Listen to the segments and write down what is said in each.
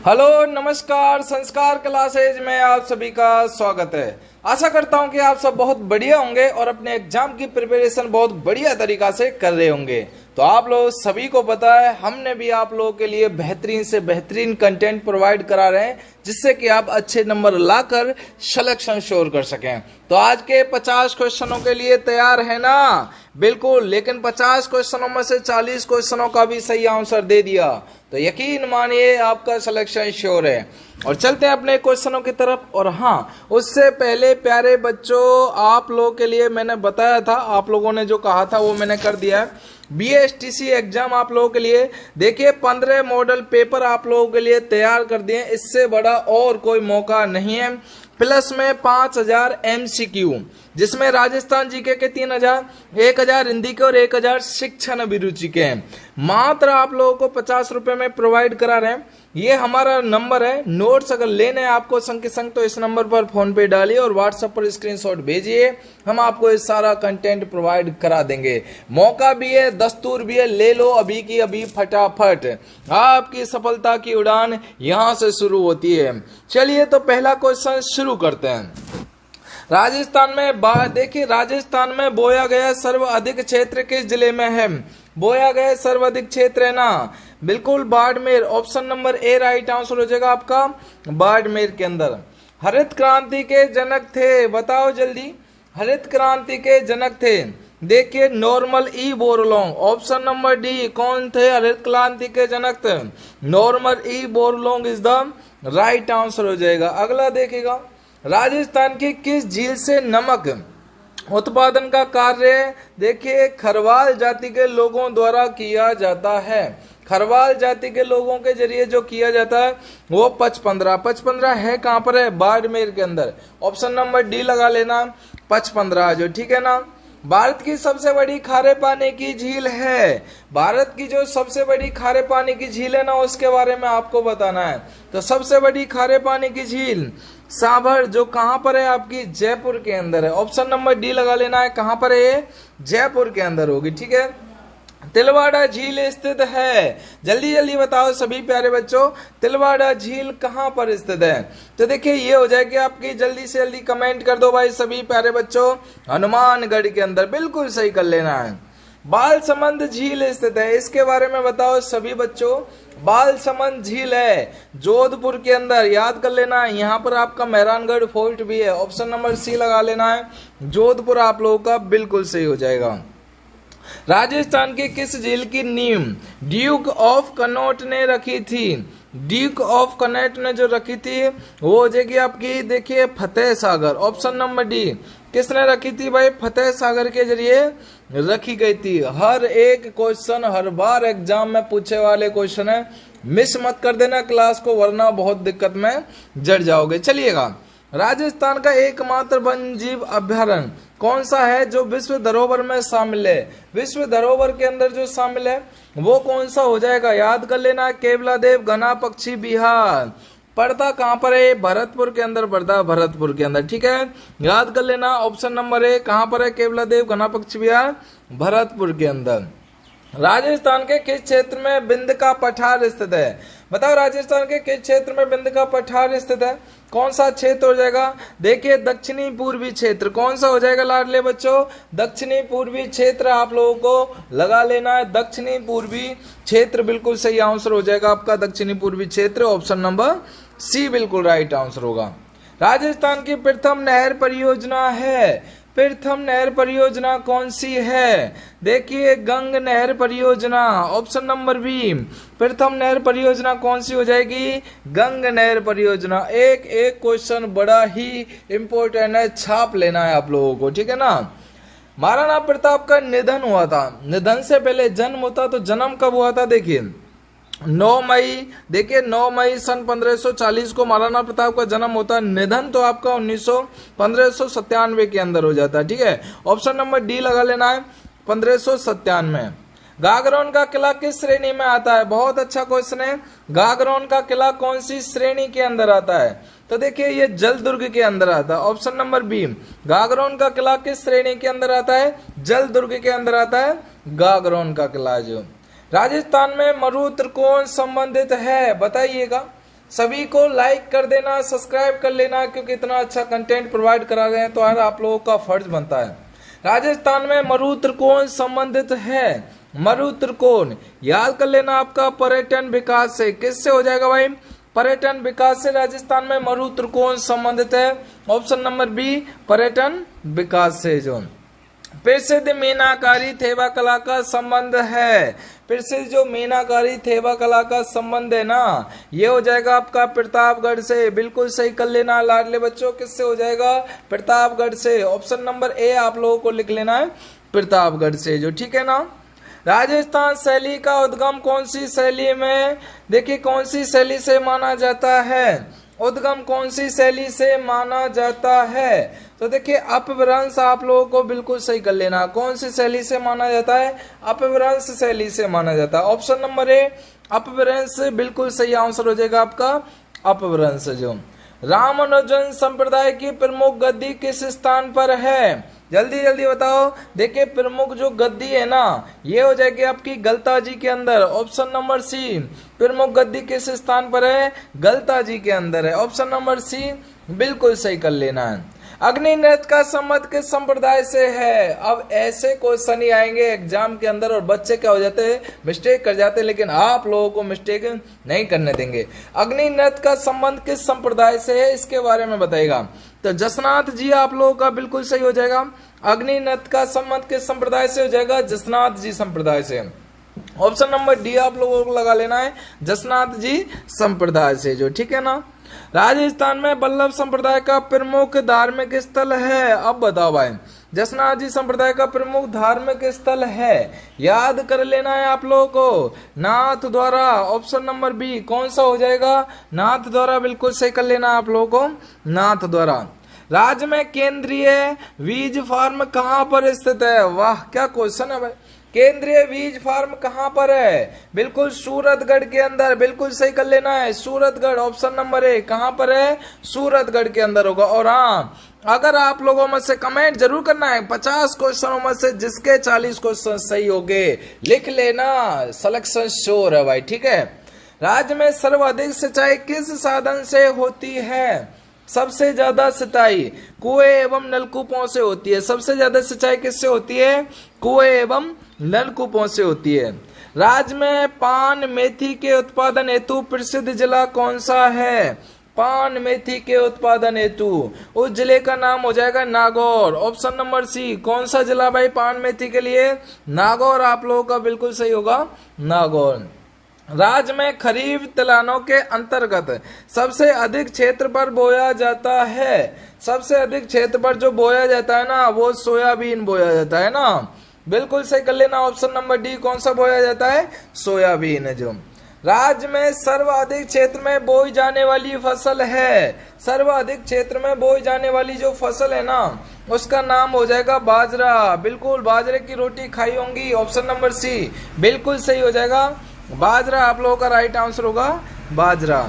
Hello नमस्कार, संस्कार classes में आप सभी का स्वागत है। आशा करता हूं कि आप सब बहुत बढ़िया होंगे और अपने एग्जाम की प्रिपरेशन बहुत बढ़िया तरीका से कर रहे होंगे। तो आप लोग सभी को पता है, हमने भी आप लोगों के लिए बेहतरीन से बेहतरीन कंटेंट प्रोवाइड करा रहे हैं जिससे कि आप अच्छे नंबर लाकर सिलेक्शन श्योर कर सकें। तो आज के 50 क्वेश्चनों के लिए तैयार है ना? बिल्कुल। लेकिन 50 क्वेश्चनों में से 40 क्वेश्चनों का भी सही आंसर दे दिया तो यकीन मानिए आपका सिलेक्शन श्योर है। और चलते हैं अपने क्वेश्चनों की तरफ। और हाँ, उससे पहले प्यारे बच्चों, आप लोगों के लिए मैंने बताया था, आप लोगों ने जो कहा था वो मैंने कर दिया है। BSTC एग्जाम आप लोगों के लिए देखिए 15 मॉडल पेपर आप लोगों के लिए तैयार कर दिए। इससे बड़ा और कोई मौका नहीं है। प्लस में 5000 MCQ, जिसमें राजस्थान जीके के 3000, 1000 हिंदी के और 1000 शिक्षण अभिरुचि के हैं। मात्र आप लोगों को 50 रुपए में प्रोवाइड करा रहे हैं। ये हमारा नंबर है। नोट्स अगर लेने आपको संग के संग तो इस नंबर पर फोन पे डालिए और व्हाट्सएप पर स्क्रीनशॉट भेजिए। हम आपको ये सारा कंटेंट प्रोवाइड करा देंगे। मौका भी है, दस्तूर भी है, ले लो अभी की अभी फटाफट। आपकी सफलता की उड़ान यहां से शुरू होती है। चलिए तो पहला क्वेश्चन शुरू करते हैं। राजस्थान में देखिए, राजस्थान में बोया गया सर्वाधिक क्षेत्र किस जिले में है? बोया गया सर्वाधिक क्षेत्र है ना, बिल्कुल Barmer. Option number A right answer हो जाएगा आपका, बाड़मेर के अंदर। हरित क्रांति के जनक थे, बताओ जल्दी। हरित क्रांति के जनक थे, देखिए Norman E Borlaug. Option number D, कौन थे हरित क्रांति के जनक थे? Norman E Borlaug is the right answer हो जाएगा। अगला देखिएगा, राजस्थान की किस झील से नमक उत्पादन का कार्य देखिए खरवाल जाति के लोगों द्वारा किया जाता है। खरवाल जाति के लोगों के जरिए जो किया जाता है वो 55 है। कहां पर है? बाड़मेर के अंदर। ऑप्शन नंबर डी लगा लेना, 55 जो, ठीक है ना। भारत की सबसे बड़ी खारे पानी की झील है। भारत की जो सबसे बड़ी खारे पानी की झील है ना, उसके बारे में आपको बताना है। तो सबसे बड़ी खारे पानी की झील साबर, जो कहां पर है? आपकी जयपुर के अंदर है। ऑप्शन नंबर डी लगा लेना है। कहां पर है? जयपुर के अंदर होगी, ठीक है। तिलवाड़ा झील स्थित है, जल्दी जल्दी बताओ सभी प्यारे बच्चों, तिलवाड़ा झील कहां पर स्थित है? तो देखिए ये हो जाएगी आपकी, जल्दी से जल्दी कमेंट कर दो भाई सभी प्यारे बच्चों। हनुमानगढ़ के अंदर, बिल्कुल सही कर लेना है। बालसमंद झील स्थित है, इसके बारे में बताओ सभी बच्चों। बालसमंद झील है जोधपुर के अंदर, याद कर लेना है। यहाँ पर आपका मेहरानगढ़ फोर्ट भी है। ऑप्शन नंबर सी लगा लेना है, जोधपुर आप लोगों का बिल्कुल सही हो जाएगा। राजस्थान की किस झील की नींव ड्यूक ऑफ कनॉट ने रखी थी? ड्यूक ऑफ कनॉट ने जो रखी थी वो हो जाएगी आपकी, देखिए Fateh Sagar. Option number D, किसने रखी थी भाई? फतेह सागर के जरिए रखी गई थी। हर एक क्वेश्चन हर बार एग्जाम में पूछे वाले क्वेश्चन है, मिस मत कर देना क्लास को, वरना बहुत दिक्कत में जड़ जाओगे। चलिएगा, राजस्थान का एकमात्र वन्य जीव अभ्यारण्य कौन सा है जो विश्व धरोहर में शामिल है? विश्व धरोहर के अंदर जो शामिल है वो कौन सा हो जाएगा? याद कर लेना, केवलादेव घना पक्षी विहार। पड़ता कहां पर है? भरतपुर के अंदर पड़ता है, भरतपुर के अंदर, ठीक है। याद कर लेना, ऑप्शन नंबर ए कहां पर है? केवलादेव घना पक्षी विहार, भरतपुर के अंदर। राजस्थान के किस क्षेत्र में बिंद का पठार स्थित है? बताओ राजस्थान के किस क्षेत्र में बिंद का पठार स्थित है? कौन सा क्षेत्र हो जाएगा? देखिए दक्षिणी पूर्वी क्षेत्र। कौन सा हो जाएगा लाडले बच्चों? दक्षिणी पूर्वी क्षेत्र आप लोगों को लगा लेना है। दक्षिणी पूर्वी क्षेत्र बिल्कुल सही आंसर हो जाएगा आपका, दक्षिणी पूर्वी क्षेत्र। ऑप्शन नंबर सी बिल्कुल राइट आंसर होगा। राजस्थान की प्रथम नहर परियोजना है, प्रथम नहर परियोजना कौन सी है? देखिए गंग नहर परियोजना। ऑप्शन नंबर बी, प्रथम नहर परियोजना कौन सी हो जाएगी? गंग नहर परियोजना। एक एक क्वेश्चन बड़ा ही इंपॉर्टेंट है, छाप लेना है आप लोगों को, ठीक है ना। महाराणा प्रताप का निधन हुआ था, निधन से पहले जन्म होता, तो जन्म कब हुआ था? देखिए 9 मई, देखिए 9 मई सन 1540 को महाराणा प्रताप का जन्म होता है। निधन तो आपका 1597 के अंदर हो जाता है, ठीक है। ऑप्शन नंबर डी लगा लेना है, 1597। गागरोन का किला किस श्रेणी में आता है? बहुत अच्छा क्वेश्चन है। गागरोन का किला कौन सी श्रेणी के अंदर आता है? तो देखिए ये जल दुर्ग के अंदर आता है। ऑप्शन नंबर बी, गागरोन का किला किस श्रेणी के अंदर आता है? जल दुर्ग के अंदर आता है गागरोन का किला। जो राजस्थान में मरु त्रिकोण संबंधित है, बताइएगा। सभी को लाइक कर देना, सब्सक्राइब कर लेना, क्योंकि इतना अच्छा कंटेंट प्रोवाइड करा रहे हैं तो यार आप लोगों का फर्ज बनता है। राजस्थान में मरु त्रिकोण संबंधित है। मरु त्रिकोण याद कर लेना आपका पर्यटन विकास से। किससे हो जाएगा भाई? पर्यटन विकास से राजस्थान में मरु त्रिकोण संबंधित है। ऑप्शन नंबर बी पर्यटन विकास से। जो प्रसिद्ध मीनाकारी थेवा कला का संबंध है, प्रसिद्ध जो मीनाकारी थेवा कला का संबंध है ना, ये हो जाएगा आपका प्रतापगढ़ से। बिल्कुल सही कर लेना लाडले बच्चों, किससे हो जाएगा? प्रतापगढ़ से। ऑप्शन नंबर ए आप लोगों को लिख लेना है, प्रतापगढ़ से। जो ठीक है ना। राजस्थान शैली का उद्गम कौन सी शैली में, देखिए कौन सी शैली से माना जाता है? उद्गम कौन सी शैली से माना जाता है? तो देखिए अपभ्रंश आप लोगों को बिल्कुल सही कर लेना। कौन सी शैली से माना जाता है? अपभ्रंश शैली से माना जाता है। ऑप्शन नंबर ए अपभ्रंश बिल्कुल सही आंसर हो जाएगा आपका अपभ्रंश। जो रामानुजन संप्रदाय की प्रमुख गद्दी किस स्थान पर है? जल्दी जल्दी बताओ। देखिए प्रमुख जो गद्दी है ना, ये हो जाएगी आपकी गलता जी के अंदर। ऑप्शन नंबर सी प्रमुख गद्दी किस स्थान पर है? गलता जी के अंदर है। ऑप्शन नंबर सी बिल्कुल सही कर लेना है। अग्नि नृत्य का संबंध किस संप्रदाय से है? अब ऐसे क्वेश्चन ही आएंगे एग्जाम के अंदर और बच्चे क्या हो जाते हैं? मिस्टेक कर जाते हैं, लेकिन आप लोगों को मिस्टेक नहीं करने देंगे। अग्नि नृत्य का संबंध किस संप्रदाय से है, इसके बारे में बताएगा। तो जसनाथ जी आप लोगों का बिल्कुल सही हो जाएगा। अग्नि नृत्य का संबंध किस संप्रदाय से हो जाएगा? जसनाथ जी संप्रदाय से। ऑप्शन नंबर डी आप लोगों को लगा लेना है, जसनाथ जी संप्रदाय से। जो ठीक है ना। राजस्थान में वल्लभ संप्रदाय का प्रमुख धार्मिक स्थल है। अब बताओ भाई, जसनाथ जी संप्रदाय का प्रमुख धार्मिक स्थल है, याद कर लेना है आप लोगों को, नाथ द्वारा। ऑप्शन नंबर बी कौन सा हो जाएगा? नाथ द्वारा। बिल्कुल सही कर लेना आप लोगों को, नाथ द्वारा। राज्य में केंद्रीय बीज फार्म कहाँ पर स्थित है? वाह क्या क्वेश्चन है भाई। केंद्रीय बीज फार्म कहाँ पर है? बिल्कुल सूरतगढ़ के अंदर। बिल्कुल सही कर लेना है, सूरतगढ़। ऑप्शन नंबर ए कहाँ पर है? सूरतगढ़ के अंदर होगा। और हाँ, अगर आप लोगों में से कमेंट जरूर करना है, 50 क्वेश्चनों में से जिसके 40 क्वेश्चन सही होंगे लिख लेना, सिलेक्शन श्योर है भाई। ठीक है। राज्य में सर्वाधिक सिंचाई किस साधन से होती है? सबसे ज्यादा सिंचाई कुएं एवं नलकूपों से होती है। सबसे ज्यादा सिंचाई किससे होती है? कुएं एवं नलकूपों से होती है। राज्य में पान मेथी के उत्पादन हेतु प्रसिद्ध जिला कौन सा है? पान मेथी के उत्पादन हेतु उस जिले का नाम हो जाएगा नागौर। ऑप्शन नंबर सी कौन सा जिला भाई पान मेथी के लिए? नागौर आप लोगों का बिल्कुल सही होगा, नागौर। राज्य में खरीफ तिलहनों के अंतर्गत सबसे अधिक क्षेत्र पर बोया जाता है। सबसे अधिक क्षेत्र पर जो बोया जाता है ना, वो सोयाबीन बोया जाता है ना। बिल्कुल सही कर लेना। ऑप्शन नंबर डी कौन सा बोया जाता है? सोयाबीन है। जो राज्य में सर्वाधिक क्षेत्र में बोई जाने वाली फसल है, सर्वाधिक क्षेत्र में बोई जाने वाली जो फसल है ना, उसका नाम हो जाएगा बाजरा। बिल्कुल बाजरे की रोटी खाई होंगी। ऑप्शन नंबर सी बिल्कुल सही हो जाएगा, बाजरा आप लोगों का राइट आंसर होगा, बाजरा।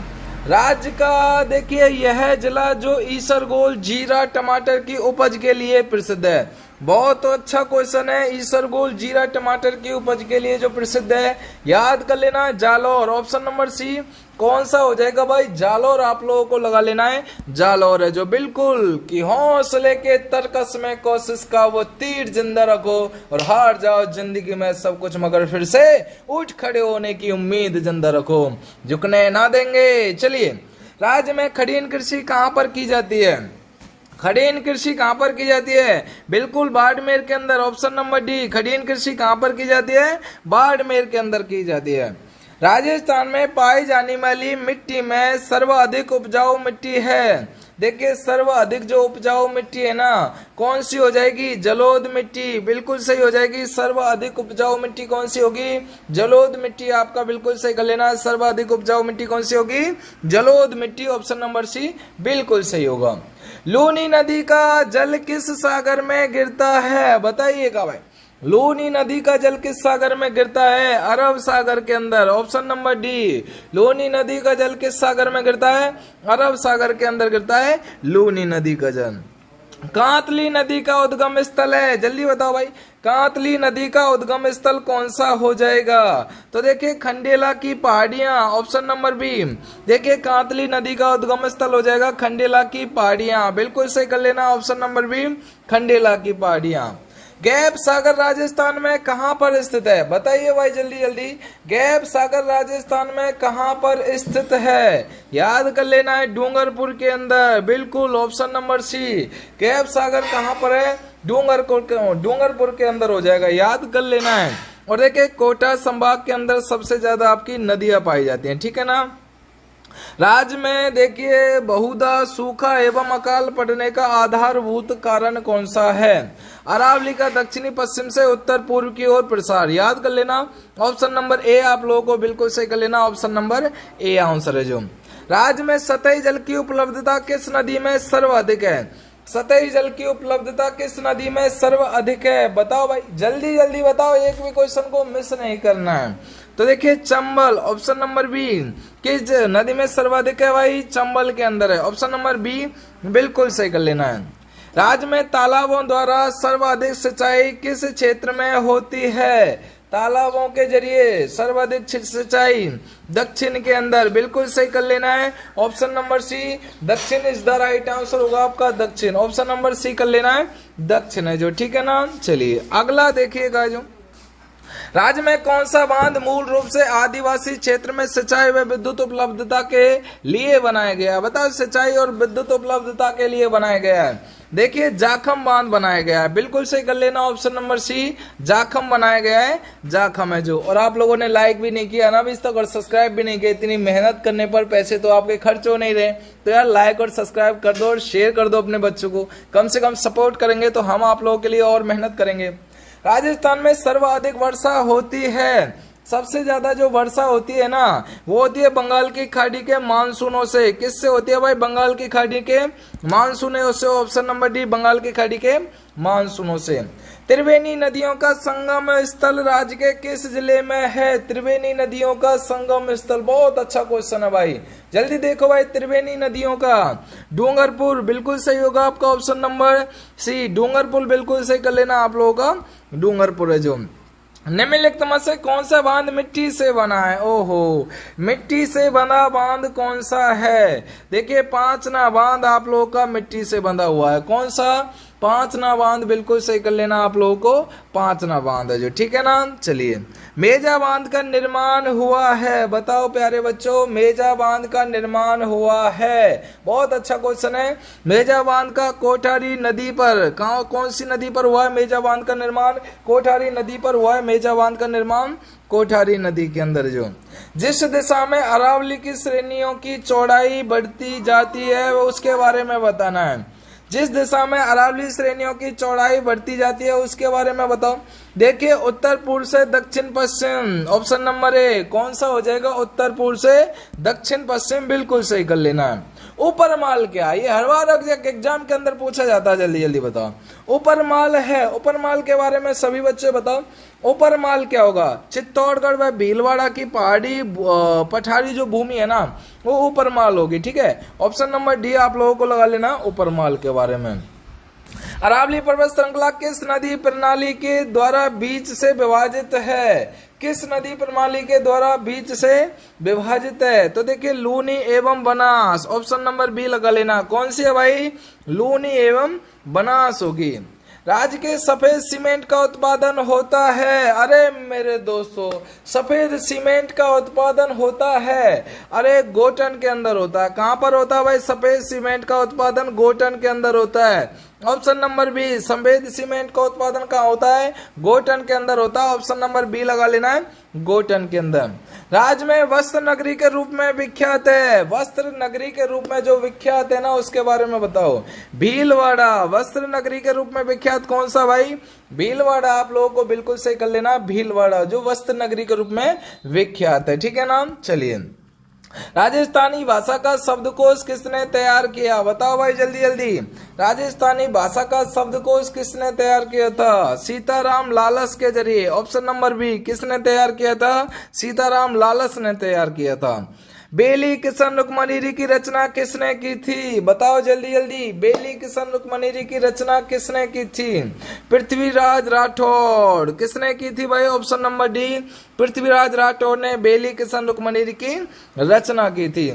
राज्य का देखिए यह जिला जो ईसरगोल जीरा टमाटर की उपज के लिए प्रसिद्ध है। बहुत अच्छा क्वेश्चन है। ईसरगोल जीरा टमाटर की उपज के लिए जो प्रसिद्ध है, याद कर लेना, जालौर। ऑप्शन नंबर सी कौन सा हो जाएगा भाई? जालौर आप लोगों को लगा लेना है, जालौर है। जो बिल्कुल कि हौसले के तरकस में कोशिश का वो तीर जिंदा रखो और हार जाओ जिंदगी में सब कुछ, मगर फिर से उठ खड़े होने की उम्मीद जिंदा रखो, झुकने ना देंगे। चलिए, राज्य में खड़ीन कृषि कहाँ पर की जाती है? खड़ीन कृषि कहाँ पर की जाती है? बिल्कुल बाड़मेर के अंदर। ऑप्शन नंबर डी खड़ीन कृषि कहाँ पर की जाती है? बाड़मेर के अंदर की जाती है। राजस्थान में पाई जाने वाली मिट्टी में सर्वाधिक उपजाऊ मिट्टी है। देखिए सर्वाधिक जो उपजाऊ मिट्टी है ना, कौन सी हो जाएगी? जलोद मिट्टी। बिल्कुल सही हो जाएगी। सर्वाधिक उपजाऊ मिट्टी कौन सी होगी? जलोद मिट्टी। आपका बिल्कुल सही कर लेना। सर्वाधिक उपजाऊ मिट्टी कौन सी होगी? जलोद मिट्टी। ऑप्शन नंबर सी बिल्कुल सही होगा। लूनी नदी का जल किस सागर में गिरता है? बताइएगा भाई। लूनी नदी का जल किस सागर में गिरता है? अरब सागर के अंदर। ऑप्शन नंबर डी लूनी नदी का जल किस सागर में गिरता है? अरब सागर के अंदर गिरता है लूनी नदी का जल। कांतली नदी का उद्गम स्थल है, जल्दी बताओ भाई, कांतली नदी का उद्गम स्थल कौन सा हो जाएगा? तो देखिए खंडेला की पहाड़ियां, ऑप्शन नंबर बी। देखिए कांतली नदी का उद्गम स्थल हो जाएगा खंडेला की पहाड़ियां, बिल्कुल सही कर लेना, ऑप्शन नंबर बी खंडेला की पहाड़ियां। गैप सागर राजस्थान में कहां पर स्थित है? बताइए भाई जल्दी जल्दी, गैप सागर राजस्थान में कहां पर स्थित है? याद कर लेना है, डूंगरपुर के अंदर, बिल्कुल ऑप्शन नंबर सी। गैप सागर कहां पर है? डूंगरपुर के अंदर हो जाएगा, याद कर लेना है। और देखिए कोटा संभाग के अंदर सबसे ज्यादा आपकी नदियां पाई जाती हैं, ठीक है ना। राज्य में देखिए बहुधा सूखा एवं अकाल पड़ने का आधारभूत कारण कौन सा है? अरावली का दक्षिणी पश्चिम से उत्तर पूर्व की ओर प्रसार, याद कर लेना, ऑप्शन नंबर ए आप लोगों को बिल्कुल सही कर लेना, ऑप्शन नंबर ए आंसर है जो। राज्य में सतही जल की उपलब्धता किस नदी में सर्वाधिक है? सतही जल की उपलब्धता किस नदी में सर्वाधिक है? बताओ भाई जल्दी जल्दी बताओ, एक भी क्वेश्चन को मिस नहीं करना है। तो देखिए चंबल, ऑप्शन नंबर बी। किस नदी में सर्वाधिक है भाई? चंबल के अंदर है, ऑप्शन नंबर बी बिल्कुल सही कर लेना है। राज्य में तालाबों द्वारा सर्वाधिक सिंचाई किस क्षेत्र में होती है? तालाबों के जरिए सर्वाधिक सिंचाई दक्षिण के अंदर, बिल्कुल सही कर लेना है, ऑप्शन नंबर सी दक्षिण इज द राइट आंसर होगा आपका, दक्षिण, ऑप्शन नंबर सी कर लेना है, दक्षिण है जो, ठीक है ना। चलिए अगला देखिएगा जो, राज्य में कौन सा बांध मूल रूप से आदिवासी क्षेत्र में सिंचाई व विद्युत उपलब्धता के लिए बनाया गया? बताओ सिंचाई और विद्युत उपलब्धता के लिए बनाया गया है। देखिए जाखम बांध बनाया गया है, बिल्कुल सही कर लेना, ऑप्शन नंबर सी जाखम बनाया गया है, जाखम है जो। और आप लोगों ने लाइक भी नहीं किया ना अभी तक और सब्सक्राइब भी नहीं किया, इतनी मेहनत करने पर पैसे तो आपके खर्च हो नहीं रहे, तो यार लाइक और सब्सक्राइब कर दो और शेयर कर दो अपने बच्चों को, कम से कम सपोर्ट करेंगे तो हम आप लोगों के लिए और मेहनत करेंगे। राजस्थान में सर्वाधिक वर्षा होती है, सबसे ज्यादा जो वर्षा होती है ना वो होती है बंगाल की खाड़ी के मानसूनों से। किससे होती है भाई? बंगाल की खाड़ी के मानसूनों से, ऑप्शन नंबर डी बंगाल की खाड़ी के मानसूनों से। त्रिवेणी नदियों का संगम स्थल राज्य के किस जिले में है? त्रिवेणी नदियों का संगम स्थल, बहुत अच्छा क्वेश्चन है भाई, जल्दी देखो भाई, त्रिवेणी नदियों का डूंगरपुर, बिल्कुल सही होगा आपका ऑप्शन नंबर सी, डूंगरपुर बिल्कुल सही कर लेना आप लोगों का, डूंगरपुर है जो। निम्नलिखित में से कौन सा बांध मिट्टी से बना है? ओहो, मिट्टी से बना बांध कौन सा है? देखिए पांचना बांध आप लोगों का मिट्टी से बंधा हुआ है, कौन सा? पांचना बांध, बिल्कुल सही कर लेना आप लोगों को, पांचना बांध है जो, ठीक है ना। चलिए मेजा बांध का निर्माण हुआ है, बताओ प्यारे बच्चों, मेजा बांध का निर्माण हुआ है, बहुत अच्छा क्वेश्चन है। मेजा बांध का कोठारी नदी पर, कौन सी नदी पर हुआ है मेजा बांध का निर्माण? कोठारी नदी पर हुआ है मेजा बांध का निर्माण, कोठारी नदी के अंदर जो। जिस दिशा में अरावली की श्रेणियों की चौड़ाई बढ़ती जाती है वो उसके बारे में बताना है। जिस दिशा में अरावली श्रेणियों की चौड़ाई बढ़ती जाती है उसके बारे में बताओ। देखिए उत्तर पूर्व से दक्षिण पश्चिम, ऑप्शन नंबर ए, कौन सा हो जाएगा? उत्तर पूर्व से दक्षिण पश्चिम, बिल्कुल सही कर लेना है। ऊपर माल क्या? ये हर बार एग्जाम के अंदर पूछा जाता है, जल्दी जल्दी बताओ। ऊपर माल है, ऊपर माल के बारे में सभी बच्चे बताओ, ऊपर माल क्या होगा? चित्तौड़गढ़ व भीलवाड़ा की पहाड़ी पठारी जो भूमि है ना वो ऊपर माल होगी, ठीक है, ऑप्शन नंबर डी आप लोगों को लगा लेना ऊपर माल के बारे में। अरावली पर्वत श्रृंखला किस नदी प्रणाली के द्वारा बीच से विभाजित है? किस नदी प्रणाली के द्वारा बीच से विभाजित है? तो देखिए लूनी एवं बनास, ऑप्शन नंबर बी लगा लेना, कौन सी है भाई? लूनी एवं बनास होगी। राज्य के सफेद सीमेंट का उत्पादन होता है, अरे मेरे दोस्तों सफेद सीमेंट का उत्पादन होता है, अरे गोटन के अंदर होता है। कहां पर होता है भाई सफेद सीमेंट का उत्पादन? गोटन के अंदर होता है, ऑप्शन नंबर बी। सफेद सीमेंट का उत्पादन कहाँ होता है? गोटन के अंदर होता है, ऑप्शन नंबर बी लगा लेना है, गोटन के अंदर। राज्य में वस्त्र नगरी के रूप में विख्यात है, वस्त्र नगरी के रूप में जो विख्यात है ना उसके बारे में बताओ। भीलवाड़ा वस्त्र नगरी के रूप में विख्यात कौन सा भाई? भीलवाड़ा आप लोगों को बिल्कुल सही कर लेना, भीलवाड़ा जो वस्त्र नगरी के रूप में विख्यात है, ठीक है ना। चलिए राजस्थानी भाषा का शब्दकोश किसने तैयार किया? बताओ भाई जल्दी जल्दी, राजस्थानी भाषा का शब्दकोश किसने तैयार किया था? सीताराम लालस के जरिए, ऑप्शन नंबर बी। किसने तैयार किया था? सीताराम लालस ने तैयार किया था। बेली किशन रुक्मणीरी की रचना किसने की थी? बताओ जल्दी जल्दी, बेली किशन रुक्मणीरी की रचना किसने की थी? पृथ्वीराज राठौड़। किसने की थी भाई? Option number D, Prithviraj Rathore ने बेली किशन रुक्मणीरी की रचना की थी।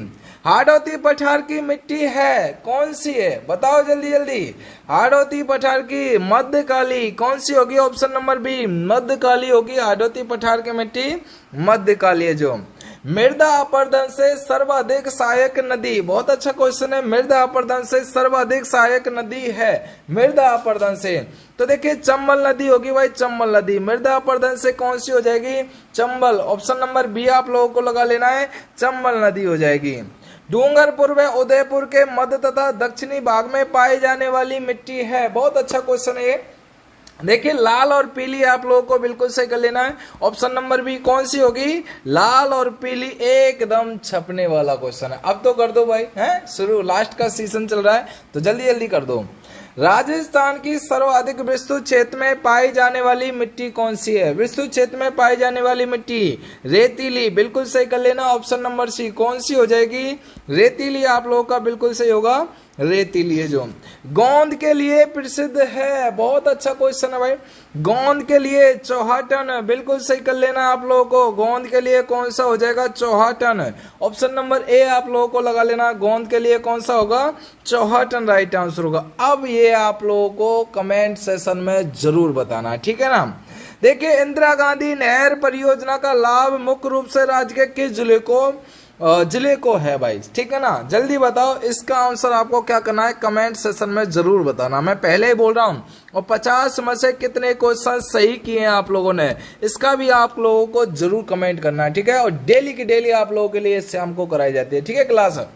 हाड़ौती पठार की मिट्टी है कौन सी है? बताओ जल्दी जल्दी। हाड़ौती पठार की मध्यकाली कौन सी होगी? ऑप्शन नंबर बी, मध्यकाली होगी। हाड़ौती पठार की मिट्टी मध्यकाली है। जो मृदा अपर्दन से सर्वाधिक सहायक नदी, बहुत अच्छा क्वेश्चन है। मृदा अपर्दन से सर्वाधिक सहायक नदी है, मृदा अपर्दन से, तो देखिए चंबल नदी होगी भाई, चंबल नदी। मृदा अपर्दन से कौन सी हो जाएगी? चंबल। ऑप्शन नंबर बी आप लोगों को लगा लेना है, चंबल नदी हो जाएगी। डूंगरपुर व उदयपुर के मध्य तथा दक्षिणी भाग में पाई जाने वाली मिट्टी है, बहुत अच्छा क्वेश्चन है। देखिए लाल और पीली आप लोगों को बिल्कुल सही कर लेना है। ऑप्शन नंबर बी कौन सी होगी? लाल और पीली, एकदम छपने वाला क्वेश्चन है। अब तो कर दो भाई, हैं शुरू, लास्ट का सीजन चल रहा है तो जल्दी जल्दी कर दो। राजस्थान की सर्वाधिक विस्तृत क्षेत्र में पाई जाने वाली मिट्टी कौन सी है? विस्तृत क्षेत्र में पाई जाने वाली मिट्टी रेतीली, बिल्कुल सही कर लेना। ऑप्शन नंबर सी कौन सी हो जाएगी? रेतीली आप लोगों का बिल्कुल सही होगा, रेतीली है। जो गोंद के लिए प्रसिद्ध है, बहुत अच्छा क्वेश्चन है भाई। गोंद के लिए चौहाटन, बिल्कुल सही कर लेना आप लोगों को। गोंद के लिए कौन सा हो जाएगा? चौहाटन। ऑप्शन नंबर ए आप लोगों को लगा लेना। गोंद के लिए कौन सा होगा? चौहाटन राइट आंसर होगा। अब ये आप लोगों को कमेंट सेशन में जरूर बताना है, ठीक है ना। देखिए इंदिरा गांधी नहर परियोजना का लाभ मुख्य रूप से राज्य के किस जिले को है भाई, ठीक है ना। जल्दी बताओ, इसका आंसर आपको क्या करना है? कमेंट सेशन में जरूर बताना। मैं पहले ही बोल रहा हूं, और 50 में से कितने क्वेश्चन सही किए हैं आप लोगों ने, इसका भी आप लोगों को जरूर कमेंट करना है, ठीक है। और डेली की डेली आप लोगों के लिए शाम को कराई जाती है, ठीक है क्लास।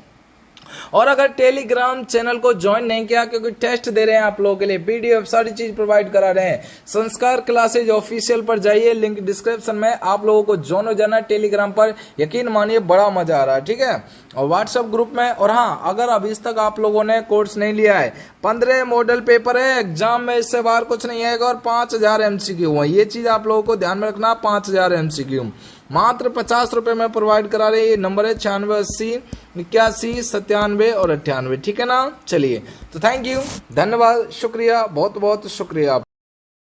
और अगर टेलीग्राम चैनल को ज्वाइन नहीं किया, क्योंकि टेस्ट दे रहे हैं आप लोगों के लिए, पीडीएफ सारी चीज प्रोवाइड करा रहे हैं, संस्कार क्लासेज ऑफिशियल पर जाइए, लिंक डिस्क्रिप्शन में, आप लोगों को ज्वाइन हो जाना टेलीग्राम पर। यकीन मानिए बड़ा मजा आ रहा है, ठीक है। और व्हाट्सएप ग्रुप में, और हाँ अगर अभी तक आप लोगों ने कोर्स नहीं लिया है, 15 मॉडल पेपर है, एग्जाम में इससे बाहर कुछ नहीं आएगा, और 5000 MCQ है। ये चीज आप लोगों को ध्यान में रखना, 5000 MCQ मात्र 50 रुपए में प्रोवाइड करा रहे हैं। ये नंबर है 9680 81 97 और 98, ठीक है ना। चलिए तो थैंक यू, धन्यवाद, शुक्रिया, बहुत बहुत शुक्रिया।